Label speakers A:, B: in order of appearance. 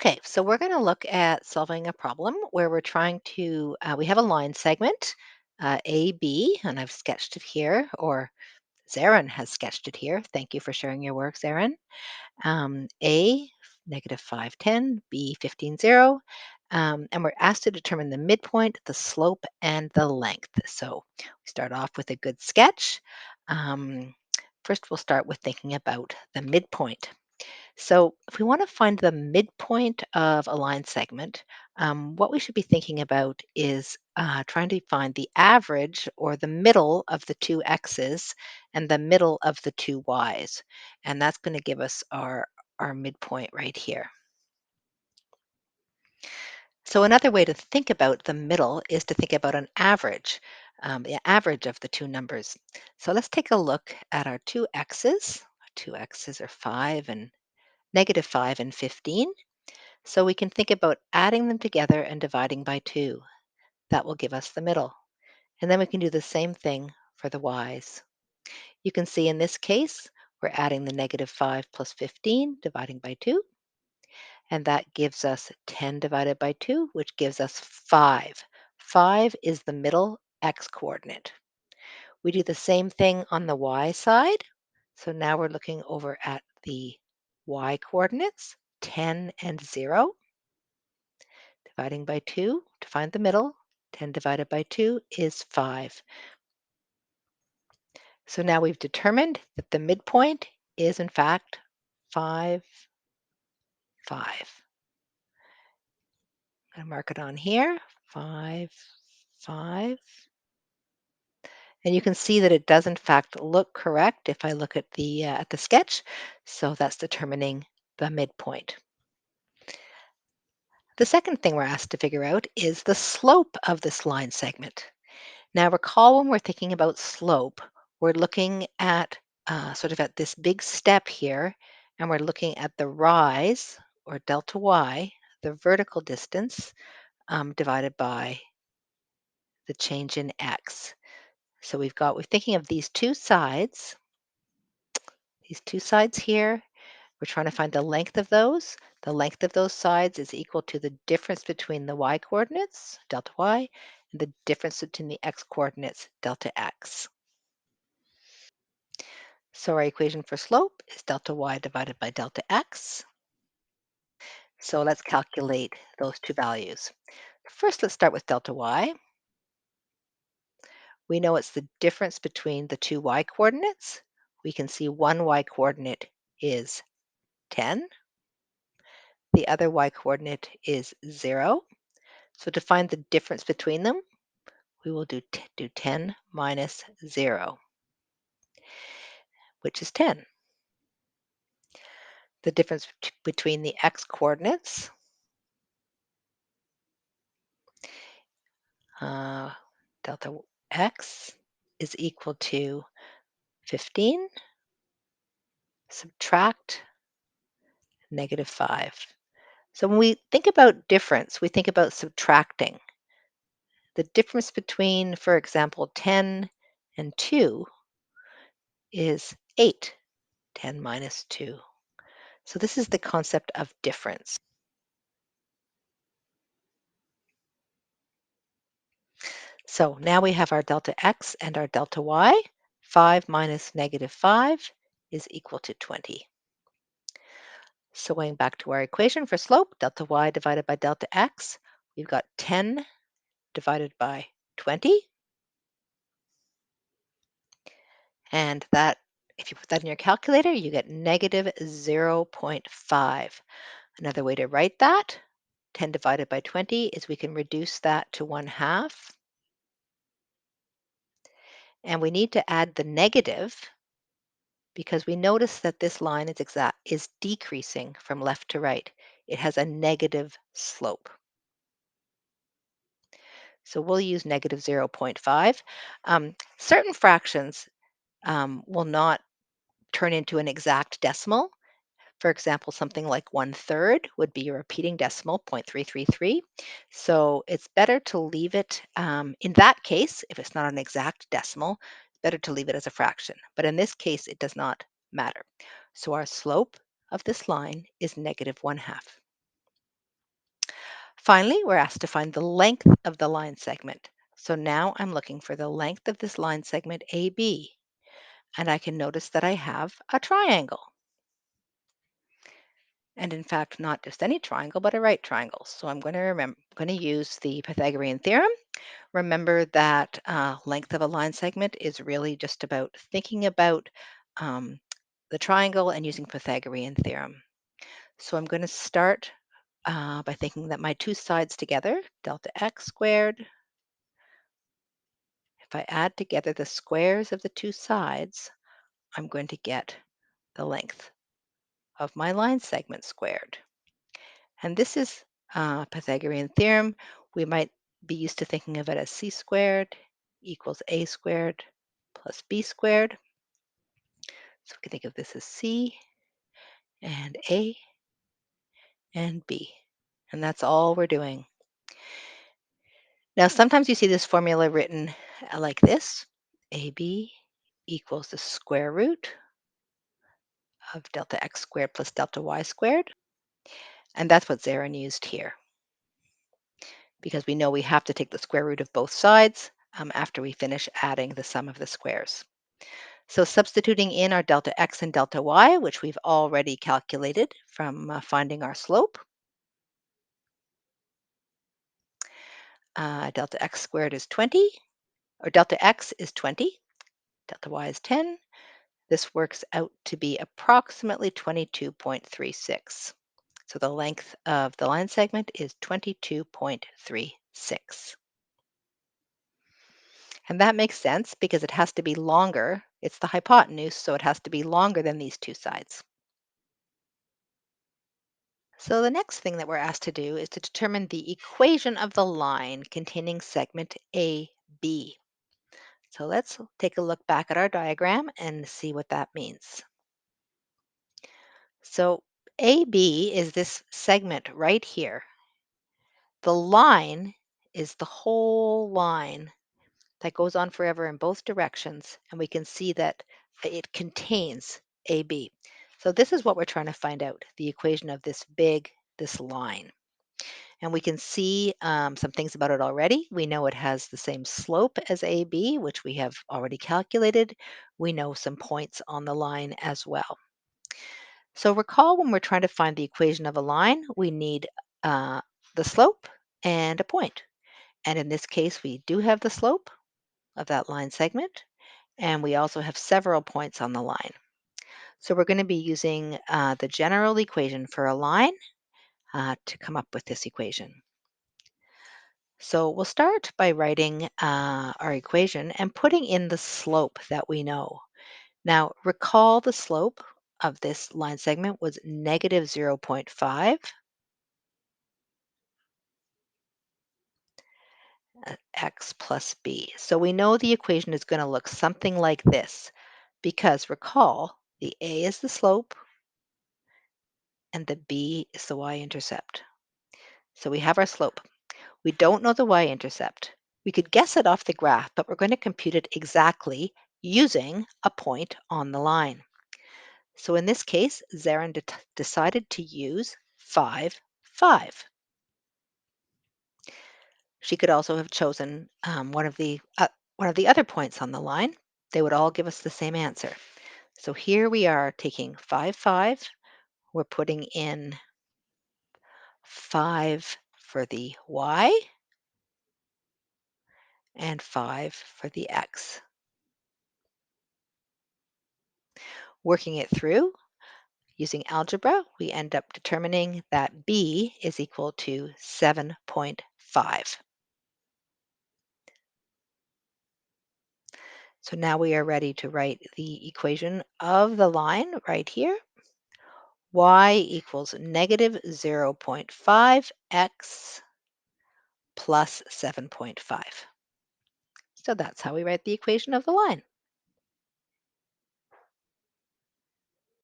A: Okay, so we're going to look at solving a problem where we're trying to, we have a line segment, AB, and I've sketched it here, or Zarin has sketched it here. Thank you for sharing your work, Zarin. A, negative 5, 10, B, 15, 0. And we're asked to determine the midpoint, the slope, and the length. So we start off with a good sketch. Um, First, we'll start with thinking about the midpoint. So, if we want to find the midpoint of a line segment, what we should be thinking about is trying to find the average or the middle of the two x's and the middle of the two y's. And that's going to give us our midpoint right here. So, another way to think about the middle is to think about an average, the average of the two numbers. So, let's take a look at our two x's. Our two x's are 5 and negative 5 and 15. So we can think about adding them together and dividing by 2. That will give us the middle. And then we can do the same thing for the y's. You can see in this case, we're adding the negative 5 plus 15, dividing by 2, and that gives us 10 divided by 2, which gives us 5. 5 is the middle x coordinate. We do the same thing on the y side. So now we're looking over at the y coordinates, 10 and 0. Dividing by 2 to find the middle. 10 divided by 2 is 5. So now we've determined that the midpoint is in fact 5, 5. I'm going to mark it on here, 5, 5. And you can see that it does in fact look correct if I look at the sketch. So that's determining the midpoint. The second thing we're asked to figure out is the slope of this line segment. Now, recall when we're thinking about slope, we're looking at sort of at this big step here, and we're looking at the rise or delta y, the vertical distance, divided by the change in x. So we're thinking of these two sides here. We're trying to find the length of those. The length of those sides is equal to the difference between the y coordinates, delta y, and the difference between the x coordinates, delta x. So our equation for slope is delta y divided by delta x. So let's calculate those two values. First, let's start with delta y. We know it's the difference between the two y coordinates. We can see one y coordinate is 10. The other y coordinate is 0. So to find the difference between them, we will do 10 minus 0, which is 10. The difference between the x coordinates, uh, delta x is equal to 15, subtract negative 5. So when we think about difference, we think about subtracting. The difference between, for example, 10 and 2 is 8, 10 minus 2. So this is the concept of difference. So now we have our delta x and our delta y. 5 minus negative 5 is equal to 20. So going back to our equation for slope, delta y divided by delta x, we've got 10 divided by 20. And that, if you put that in your calculator, you get negative 0.5. Another way to write that, 10 divided by 20, is we can reduce that to 1/2. And we need to add the negative because we notice that this line is decreasing from left to right. It has a negative slope. So we'll use negative 0.5. Certain fractions will not turn into an exact decimal. For example, something like 1/3 would be a repeating decimal, 0.333. So it's better to leave it, in that case, if it's not an exact decimal, it's better to leave it as a fraction. But in this case, it does not matter. So our slope of this line is negative 1/2. Finally, we're asked to find the length of the line segment. So now I'm looking for the length of this line segment AB, and I can notice that I have a triangle. And in fact, not just any triangle, but a right triangle. So I'm going to use the Pythagorean theorem. Remember that length of a line segment is really just about thinking about um, the triangle and using Pythagorean theorem. So I'm going to start by thinking that my two sides together, delta x squared, if I add together the squares of the two sides, I'm going to get the length of my line segment squared. And this is Pythagorean theorem. We might be used to thinking of it as c squared equals a squared plus b squared. So we can think of this as c and a and b. And that's all we're doing. Now, sometimes you see this formula written like this. AB equals the square root of delta x squared plus delta y squared. And that's what Zarin used here, because we know we have to take the square root of both sides after we finish adding the sum of the squares. So substituting in our delta x and delta y, which we've already calculated from finding our slope, delta x squared is 20, or delta x is 20, delta y is 10. This works out to be approximately 22.36. So the length of the line segment is 22.36. And that makes sense because it has to be longer. It's the hypotenuse, so it has to be longer than these two sides. So the next thing that we're asked to do is to determine the equation of the line containing segment AB. So let's take a look back at our diagram and see what that means. So AB is this segment right here. The line is the whole line that goes on forever in both directions, and we can see that it contains AB. So this is what we're trying to find out, the equation of this line. And we can see some things about it already. We know it has the same slope as AB, which we have already calculated. We know some points on the line as well. So recall, when we're trying to find the equation of a line, we need uh, the slope and a point. And in this case, we do have the slope of that line segment, and we also have several points on the line. So we're going to be using the general equation for a line to come up with this equation. So we'll start by writing our equation and putting in the slope that we know. Now, recall the slope of this line segment was negative 0.5 x plus b. So we know the equation is going to look something like this, because recall, the a is the slope and the b is the y-intercept. So we have our slope. We don't know the y-intercept. We could guess it off the graph, but we're going to compute it exactly using a point on the line. So in this case, Zarin decided to use 5, 5. She could also have chosen one of the other points on the line. They would all give us the same answer. So here we are taking 5, 5. We're putting in 5 for the y and 5 for the x. Working it through using algebra, we end up determining that b is equal to 7.5. So now we are ready to write the equation of the line right here. Y equals negative 0.5x plus 7.5. So that's how we write the equation of the line.